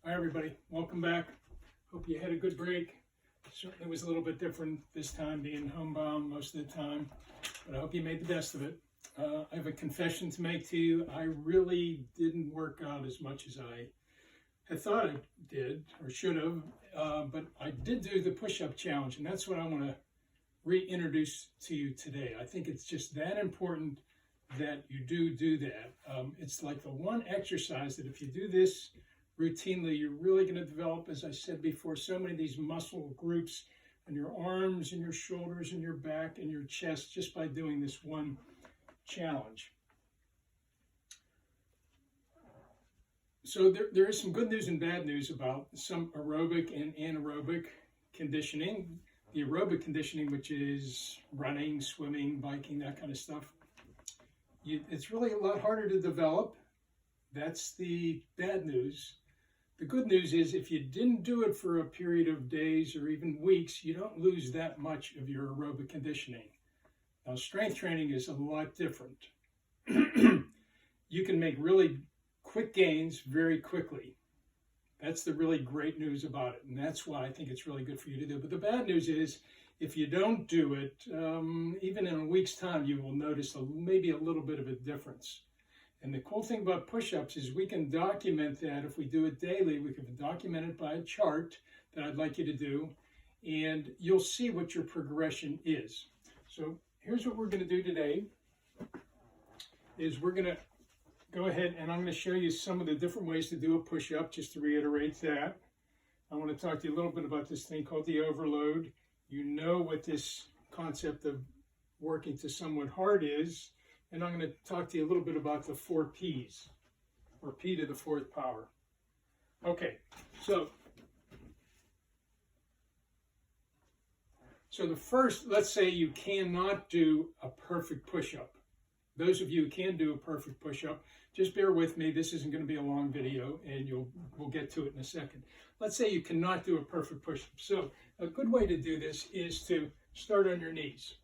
Hi everybody, welcome back. Hope you had a good break. Certainly was a little bit different this time, being homebound most of the time, but I hope you made the best of it. I have a confession to make to you. I really didn't work out as much as I had thought I did or should have, but I did do the push-up challenge, and that's what I want to reintroduce to you today. I think it's just that important that you do that. It's like the one exercise that if you do this routinely, you're really going to develop, as I said before, so many of these muscle groups in your arms and your shoulders and your back and your chest just by doing this one challenge. So there is some good news and bad news about some aerobic and anaerobic conditioning. The aerobic conditioning, which is running, swimming, biking, that kind of stuff, it's really a lot harder to develop. That's the bad news. The good news is if you didn't do it for a period of days or even weeks, you don't lose that much of your aerobic conditioning. Now, strength training is a lot different. You can make really quick gains very quickly. That's the really great news about it, and that's why I think it's really good for you to do. But the bad news is if you don't do it, even in a week's time, you will notice maybe a little bit of a difference. And the cool thing about push-ups is we can document that. If we do it daily, we can document it by a chart that I'd like you to do, and you'll see what your progression is. So here's what we're going to do today, is we're going to go ahead and I'm going to show you some of the different ways to do a push-up, just to reiterate that. I want to talk to you a little bit about this thing called the overload. You know what this concept of working to somewhat hard is. And I'm going to talk to you a little bit about the 4 P's, or P to the 4th power. Okay, so the first, let's say you cannot do a perfect push-up. Those of you who can do a perfect push-up, just bear with me. This isn't going to be a long video, and we'll get to it in a second. Let's say you cannot do a perfect push-up. So a good way to do this is to start on your knees,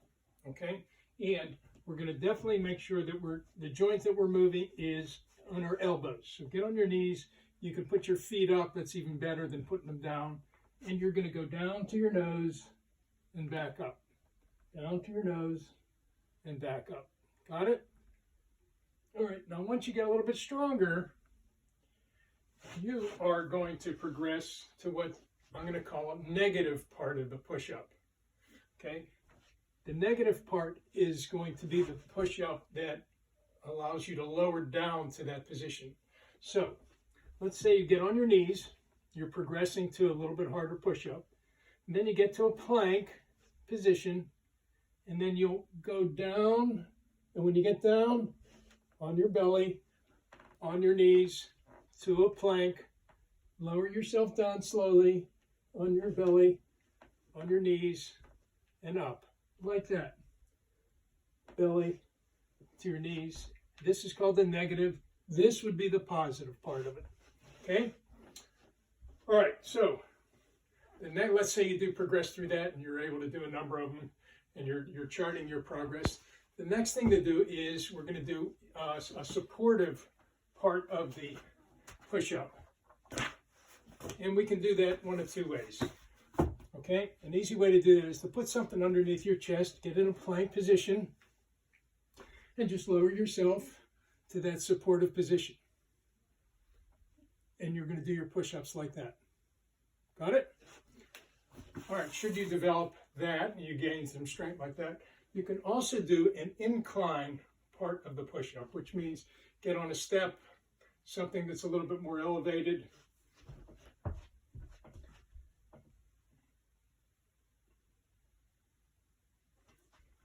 okay? And we're going to definitely make sure that the joint that we're moving is on our elbows. So get on your knees. You can put your feet up. That's even better than putting them down. And you're going to go down to your nose and back up. Down to your nose and back up. Got it? All right. Now, once you get a little bit stronger, you are going to progress to what I'm going to call a negative part of the push-up. Okay? The negative part is going to be the push-up that allows you to lower down to that position. So let's say you get on your knees, you're progressing to a little bit harder push-up, and then you get to a plank position, and then you'll go down, and when you get down on your belly, on your knees, to a plank, lower yourself down slowly on your belly, on your knees, and up. Like that. Belly to your knees. This is called the negative. This would be the positive part of it. Okay? All right, so let's say you do progress through that and you're able to do a number of them and you're charting your progress. The next thing to do is we're going to do a supportive part of the push-up. And we can do that one of 2 ways. Okay, an easy way to do that is to put something underneath your chest, get in a plank position, and just lower yourself to that supportive position. And you're going to do your push-ups like that. Got it? All right, should you develop that and you gain some strength like that, you can also do an incline part of the push-up, which means get on a step, something that's a little bit more elevated.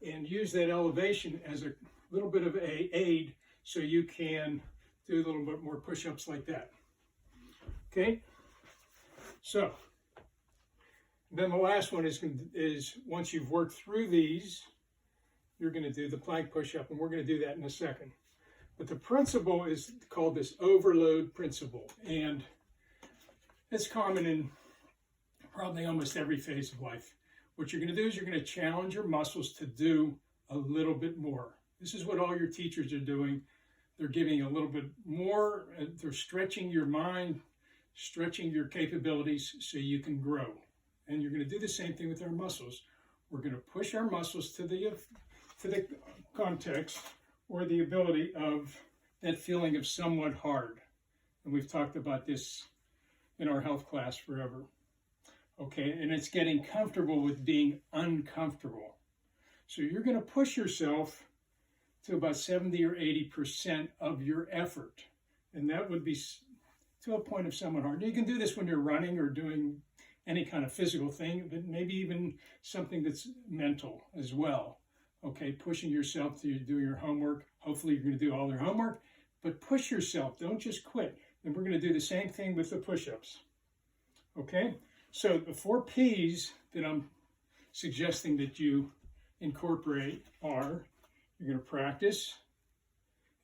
And use that elevation as a little bit of an aid so you can do a little bit more push-ups like that. Okay? So, then the last one is once you've worked through these, you're going to do the plank push-up, and we're going to do that in a second. But the principle is called this overload principle, and it's common in probably almost every phase of life. What you're going to do is you're going to challenge your muscles to do a little bit more. This is what all your teachers are doing. They're giving a little bit more. They're stretching your mind stretching your capabilities so you can grow. And you're going to do the same thing with our muscles. We're going to push our muscles to the context or the ability of that feeling of somewhat hard. And we've talked about this in our health class forever. Okay, and it's getting comfortable with being uncomfortable. So you're going to push yourself to about 70 or 80% of your effort. And that would be to a point of somewhat hard. You can do this when you're running or doing any kind of physical thing, but maybe even something that's mental as well. Okay, pushing yourself to do your homework. Hopefully you're going to do all your homework, but push yourself. Don't just quit. And we're going to do the same thing with the push-ups. Okay, so the 4 P's that I'm suggesting that you incorporate are, you're going to practice.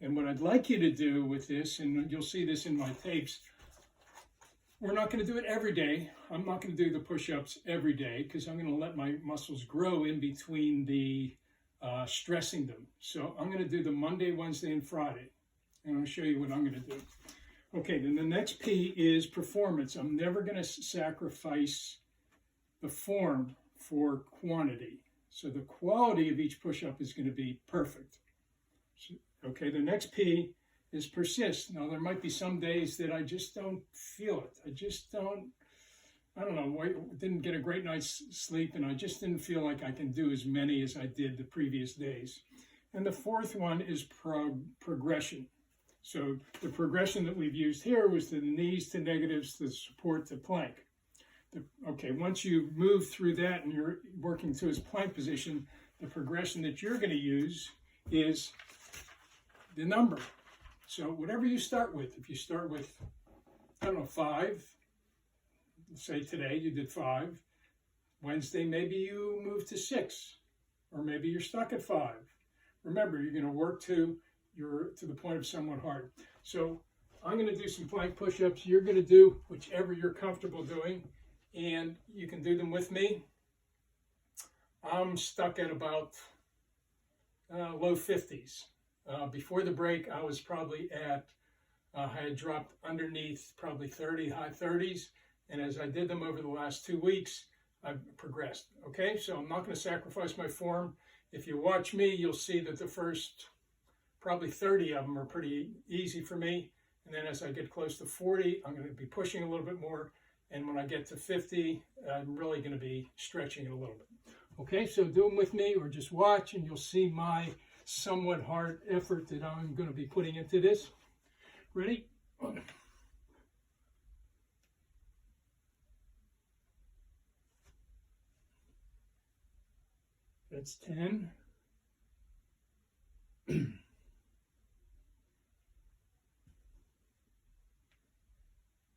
And what I'd like you to do with this, and you'll see this in my tapes, we're not going to do it every day. I'm not going to do the push-ups every day because I'm going to let my muscles grow in between the stressing them. So I'm going to do the Monday, Wednesday, and Friday. And I'll show you what I'm going to do. Okay, then the next P is performance. I'm never going to sacrifice the form for quantity. So the quality of each push-up is going to be perfect. So, okay, the next P is persist. Now, there might be some days that I just don't feel it. I don't know, didn't get a great night's sleep, and I just didn't feel like I can do as many as I did the previous days. And the 4th one is progression. So the progression that we've used here was the knees to negatives to support the plank. Okay, once you move through that and you're working to his plank position, the progression that you're going to use is the number. So whatever you start with, if you start with, 5, say today you did 5, Wednesday maybe you move to 6, or maybe you're stuck at 5. Remember, you're going to work to the point of somewhat hard. So I'm going to do some plank push-ups. You're going to do whichever you're comfortable doing, and you can do them with me. I'm stuck at about low 50s. Before the break, I was probably at, I had dropped underneath probably 30, high 30s. And as I did them over the last 2 weeks, I've progressed. Okay, so I'm not going to sacrifice my form. If you watch me, you'll see that the first probably 30 of them are pretty easy for me. And then as I get close to 40, I'm going to be pushing a little bit more. And when I get to 50, I'm really going to be stretching it a little bit. Okay, so do them with me or just watch and you'll see my somewhat hard effort that I'm going to be putting into this. Ready? That's 10.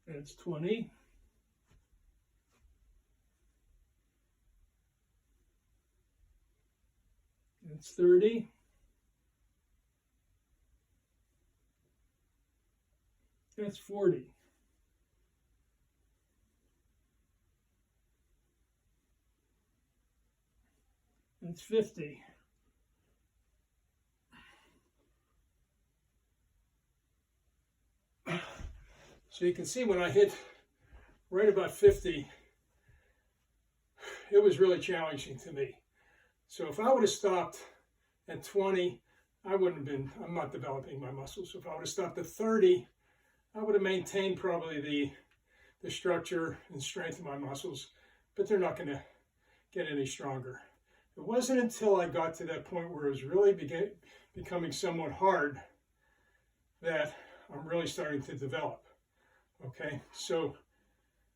That's 20. That's 30. That's 40. That's 50. So you can see when I hit right about 50, it was really challenging to me. So if I would have stopped at 20, I wouldn't have been, I'm not developing my muscles. So if I would have stopped at 30, I would have maintained probably the structure and strength of my muscles, but they're not going to get any stronger. It wasn't until I got to that point where it was really becoming somewhat hard that I'm really starting to develop. Okay, so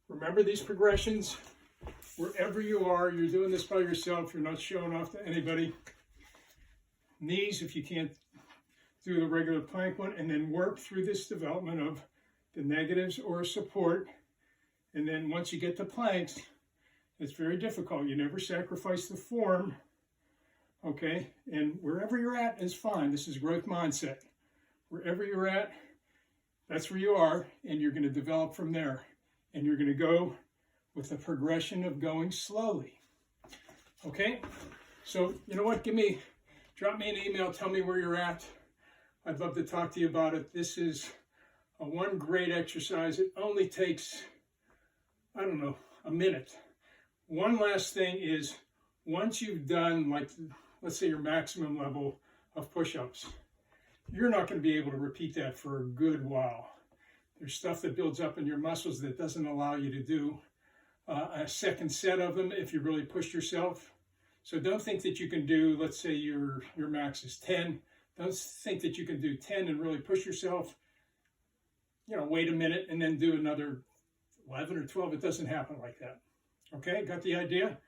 remember these progressions. Wherever you are, you're doing this by yourself, you're not showing off to anybody. Knees, if you can't do the regular plank one, and then work through this development of the negatives or support. And then once you get to planks, it's very difficult. You never sacrifice the form, okay? And wherever you're at is fine. This is growth mindset. Wherever you're at, that's where you are, and you're going to develop from there. And you're going to go with the progression of going slowly. Okay? So, you know what? Drop me an email, tell me where you're at. I'd love to talk to you about it. This is one great exercise. It only takes, I don't know, a minute. One last thing is, once you've done, like, let's say your maximum level of push-ups, you're not going to be able to repeat that for a good while. There's stuff that builds up in your muscles that doesn't allow you to do a second set of them if you really push yourself. So don't think that you can do, let's say your max is 10. Don't think that you can do 10 and really push yourself. You know, wait a minute and then do another 11 or 12. It doesn't happen like that. Okay, got the idea?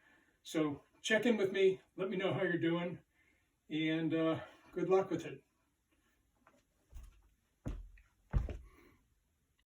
So check in with me. Let me know how you're doing. And good luck with it.